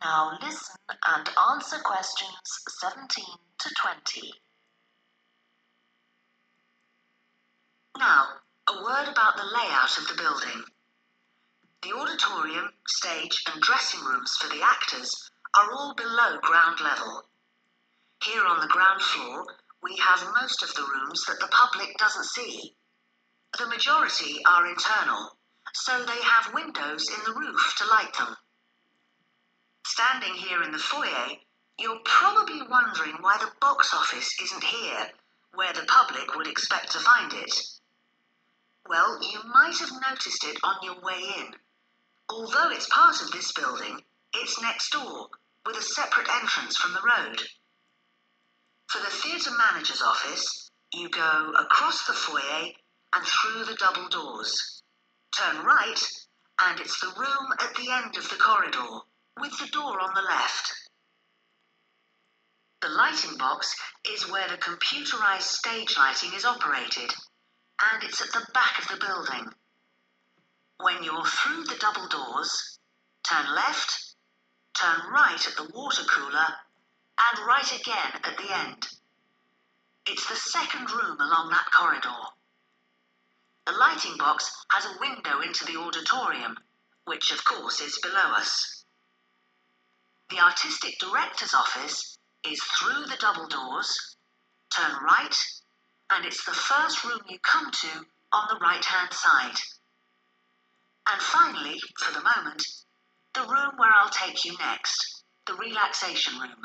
Now listen and answer questions 17 to 20. Now, a word about the layout of the building. The auditorium, stage and dressing rooms for the actors are all below ground level. Here on the ground floor, we have most of the rooms that the public doesn't see. The majority are internal, so they have windows in the roof to light them. Standing here in the foyer, you're probably wondering why the box office isn't here, where the public would expect to find it. Well, you might have noticed it on your way in. Although it's part of this building, it's next door, with a separate entrance from the road. For the theatre manager's office, you go across the foyer and through the double doors. Turn right, and it's the room at the end of the corridor, with the door on the left. The lighting box is where the computerized stage lighting is operated, and it's at the back of the building. When you're through the double doors, turn left, turn right at the water cooler, and right again at the end. It's the second room along that corridor. The lighting box has a window into the auditorium, which of course is below us. The artistic director's office is through the double doors, turn right, and it's the first room you come to on the right-hand side. And finally, for the moment, the room where I'll take you next, the relaxation room.